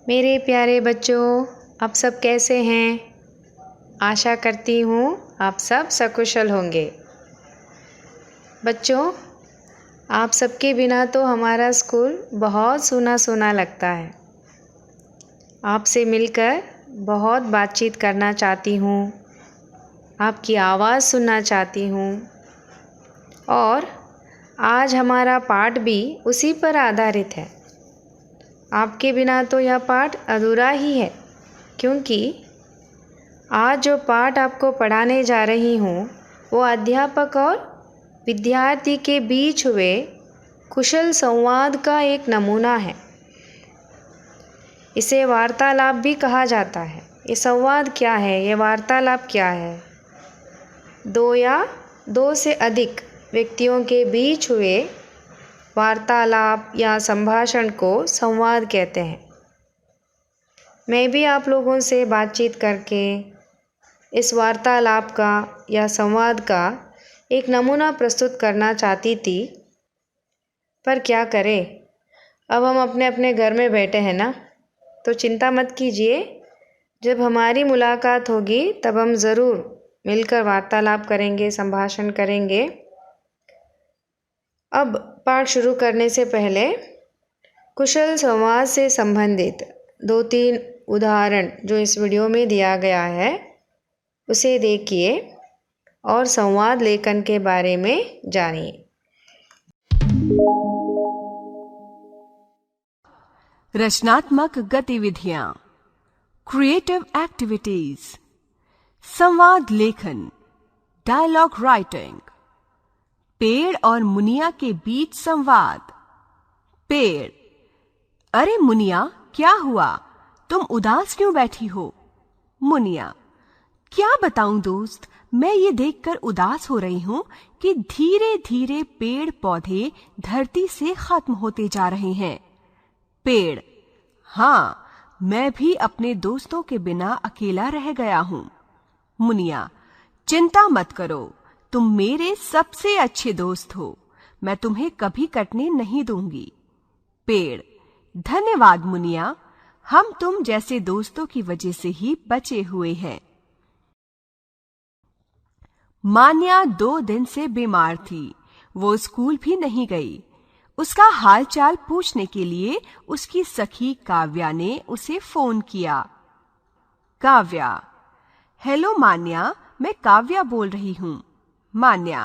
मेरे प्यारे बच्चों, आप सब कैसे हैं? आशा करती हूँ आप सब सकुशल होंगे। बच्चों, आप सबके बिना तो हमारा स्कूल बहुत सूना सूना लगता है। आपसे मिलकर बहुत बातचीत करना चाहती हूँ, आपकी आवाज़ सुनना चाहती हूँ और आज हमारा पाठ भी उसी पर आधारित है। आपके बिना तो यह पाठ अधूरा ही है, क्योंकि आज जो पाठ आपको पढ़ाने जा रही हूँ वो अध्यापक और विद्यार्थी के बीच हुए कुशल संवाद का एक नमूना है। इसे वार्तालाप भी कहा जाता है। ये संवाद क्या है? ये वार्तालाप क्या है? दो या दो से अधिक व्यक्तियों के बीच हुए वार्तालाप या संभाषण को संवाद कहते हैं। मैं भी आप लोगों से बातचीत करके इस वार्तालाप का या संवाद का एक नमूना प्रस्तुत करना चाहती थी, पर क्या करें, अब हम अपने अपने घर में बैठे हैं ना, तो चिंता मत कीजिए। जब हमारी मुलाकात होगी तब हम ज़रूर मिलकर वार्तालाप करेंगे, संभाषण करेंगे। अब पाठ शुरू करने से पहले कुशल संवाद से संबंधित 2-3 उदाहरण जो इस वीडियो में दिया गया है उसे देखिए और संवाद लेखन के बारे में जानिए। रचनात्मक गतिविधियाँ, क्रिएटिव एक्टिविटीज, संवाद लेखन, डायलॉग राइटिंग, पेड़ और मुनिया के बीच संवाद। पेड़: अरे मुनिया, क्या हुआ? तुम उदास क्यों बैठी हो? मुनिया: क्या बताऊं दोस्त, मैं ये देखकर उदास हो रही हूं कि धीरे धीरे पेड़ पौधे धरती से खत्म होते जा रहे हैं। पेड़: हाँ, मैं भी अपने दोस्तों के बिना अकेला रह गया हूं। मुनिया: चिंता मत करो, तुम मेरे सबसे अच्छे दोस्त हो, मैं तुम्हें कभी कटने नहीं दूंगी। पेड़: धन्यवाद मुनिया, हम तुम जैसे दोस्तों की वजह से ही बचे हुए हैं। मान्या 2 दिन से बीमार थी, वो स्कूल भी नहीं गई। उसका हालचाल पूछने के लिए उसकी सखी काव्या ने उसे फोन किया। काव्या: हेलो मान्या, मैं काव्या बोल रही हूँ। मान्या: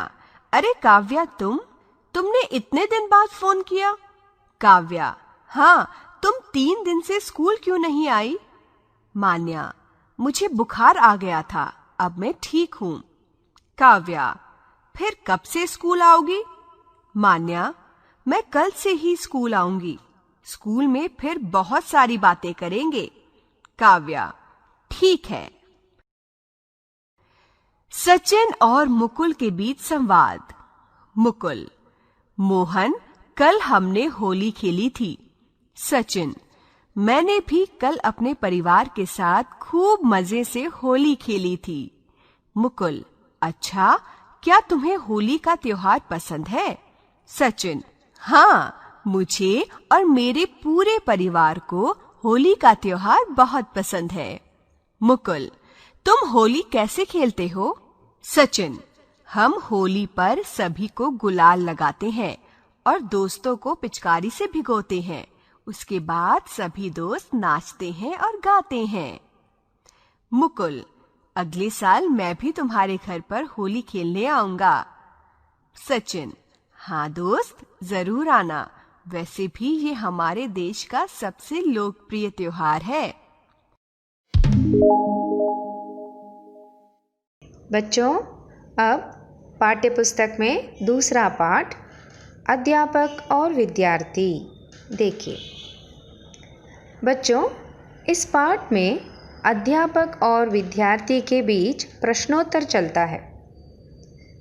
अरे काव्या, तुमने इतने दिन बाद फोन किया? काव्या: हाँ, तुम 3 दिन से स्कूल क्यों नहीं आई? मान्या: मुझे बुखार आ गया था, अब मैं ठीक हूँ। काव्या: फिर कब से स्कूल आओगी? मान्या: मैं कल से ही स्कूल आऊंगी, स्कूल में फिर बहुत सारी बातें करेंगे। काव्या: ठीक है। सचिन और मुकुल के बीच संवाद। मुकुल: मोहन, कल हमने होली खेली थी। सचिन: मैंने भी कल अपने परिवार के साथ खूब मजे से होली खेली थी। मुकुल: अच्छा, क्या तुम्हें होली का त्योहार पसंद है? सचिन: हाँ, मुझे और मेरे पूरे परिवार को होली का त्योहार बहुत पसंद है। मुकुल: तुम होली कैसे खेलते हो? सचिन: हम होली पर सभी को गुलाल लगाते हैं और दोस्तों को पिचकारी से भिगोते हैं। उसके बाद सभी दोस्त नाचते हैं और गाते हैं। मुकुल: अगले साल मैं भी तुम्हारे घर पर होली खेलने आऊंगा। सचिन: हाँ दोस्त, जरूर आना, वैसे भी ये हमारे देश का सबसे लोकप्रिय त्योहार है। बच्चों, अब पाठ्यपुस्तक में दूसरा पाठ अध्यापक और विद्यार्थी देखिए। बच्चों, इस पाठ में अध्यापक और विद्यार्थी के बीच प्रश्नोत्तर चलता है।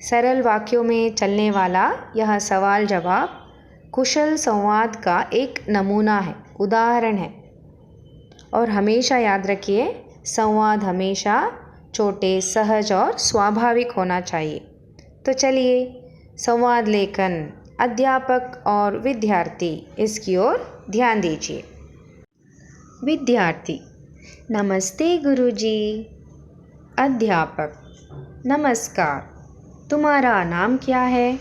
सरल वाक्यों में चलने वाला यह सवाल जवाब कुशल संवाद का एक नमूना है, उदाहरण है। और हमेशा याद रखिए, संवाद हमेशा छोटे, सहज और स्वाभाविक होना चाहिए। तो चलिए, संवाद लेखन अध्यापक और विद्यार्थी, इसकी ओर ध्यान दीजिए। विद्यार्थी, नमस्ते गुरुजी। अध्यापक, नमस्कार, तुम्हारा नाम क्या है?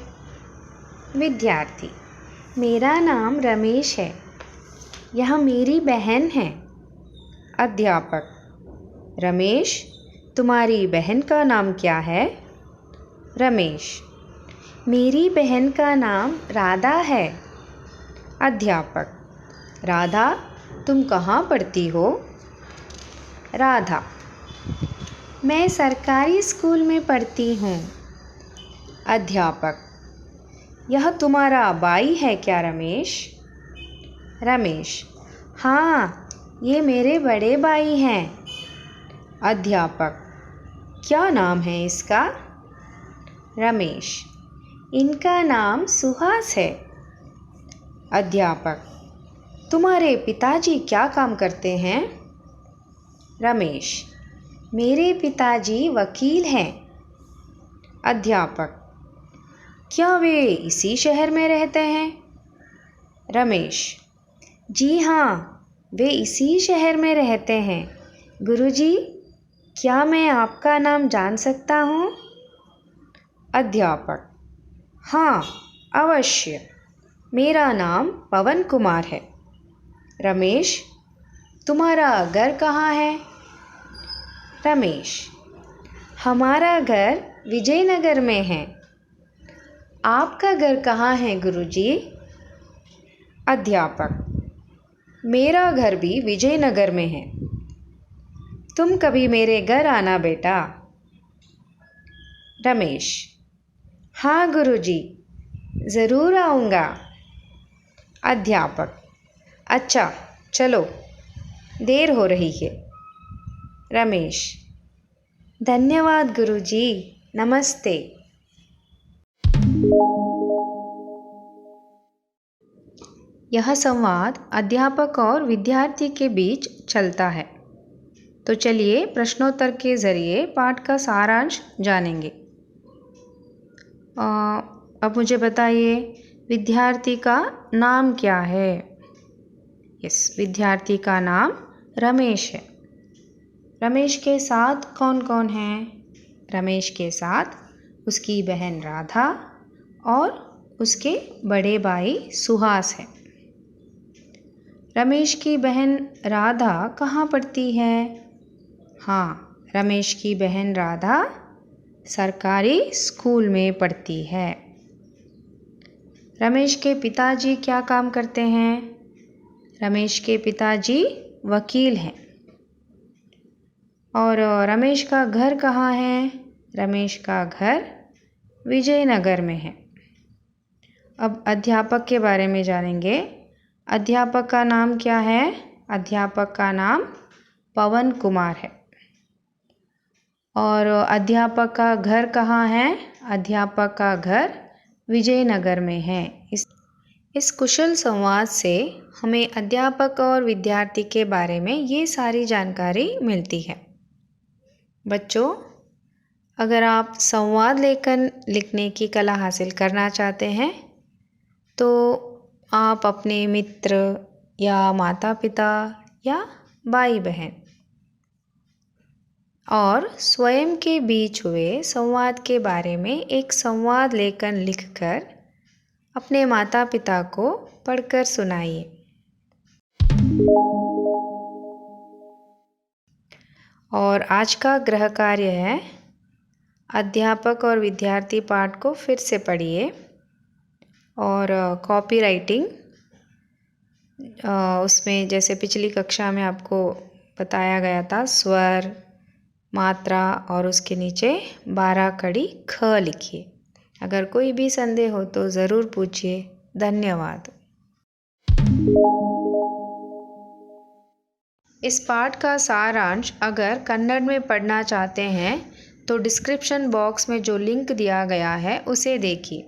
विद्यार्थी, मेरा नाम रमेश है, यह मेरी बहन है। अध्यापक, रमेश, तुम्हारी बहन का नाम क्या है? रमेश, मेरी बहन का नाम राधा है। अध्यापक, राधा, तुम कहाँ पढ़ती हो? राधा, मैं सरकारी स्कूल में पढ़ती हूँ। अध्यापक, यह तुम्हारा भाई है क्या रमेश? रमेश, हाँ, ये मेरे बड़े भाई हैं। अध्यापक, क्या नाम है इसका? रमेश, इनका नाम सुहास है। अध्यापक, तुम्हारे पिताजी क्या काम करते हैं? रमेश, मेरे पिताजी वकील हैं। अध्यापक, क्या वे इसी शहर में रहते हैं? रमेश, जी हाँ, वे इसी शहर में रहते हैं। गुरुजी, क्या मैं आपका नाम जान सकता हूँ? अध्यापक, हाँ, अवश्य, मेरा नाम पवन कुमार है। रमेश, तुम्हारा घर कहाँ है? रमेश, हमारा घर विजयनगर में है। आपका घर कहाँ है गुरुजी? अध्यापक, मेरा घर भी विजयनगर में है। तुम कभी मेरे घर आना बेटा। रमेश, हाँ गुरुजी, ज़रूर आऊँगा। अध्यापक, अच्छा, चलो, देर हो रही है। रमेश, धन्यवाद गुरुजी, नमस्ते। यह संवाद अध्यापक और विद्यार्थी के बीच चलता है। तो चलिए प्रश्नोत्तर के ज़रिए पाठ का सारांश जानेंगे। अब मुझे बताइए, विद्यार्थी का नाम क्या है? यस, विद्यार्थी का नाम रमेश है। रमेश के साथ कौन कौन है? रमेश के साथ उसकी बहन राधा और उसके बड़े भाई सुहास है। रमेश की बहन राधा कहाँ पढ़ती है? हाँ, रमेश की बहन राधा सरकारी स्कूल में पढ़ती है। रमेश के पिताजी क्या काम करते हैं? रमेश के पिताजी वकील हैं। और रमेश का घर कहाँ है? रमेश का घर विजयनगर में है। अब अध्यापक के बारे में जानेंगे। अध्यापक का नाम क्या है? अध्यापक का नाम पवन कुमार है। और अध्यापक का घर कहाँ है? अध्यापक का घर विजयनगर में है। इस कुशल संवाद से हमें अध्यापक और विद्यार्थी के बारे में ये सारी जानकारी मिलती है। बच्चों, अगर आप संवाद लेखन लिखने की कला हासिल करना चाहते हैं तो आप अपने मित्र या माता पिता या भाई बहन और स्वयं के बीच हुए संवाद के बारे में एक संवाद लेखन लिखकर अपने माता पिता को पढ़कर सुनाइए। और आज का गृह कार्य है, अध्यापक और विद्यार्थी पाठ को फिर से पढ़िए और कॉपी राइटिंग उसमें जैसे पिछली कक्षा में आपको बताया गया था, स्वर, मात्रा और उसके नीचे 12 कड़ी ख लिखिए। अगर कोई भी संदेह हो तो ज़रूर पूछिए। धन्यवाद। इस पाठ का सारांश अगर कन्नड़ में पढ़ना चाहते हैं तो डिस्क्रिप्शन बॉक्स में जो लिंक दिया गया है उसे देखिए।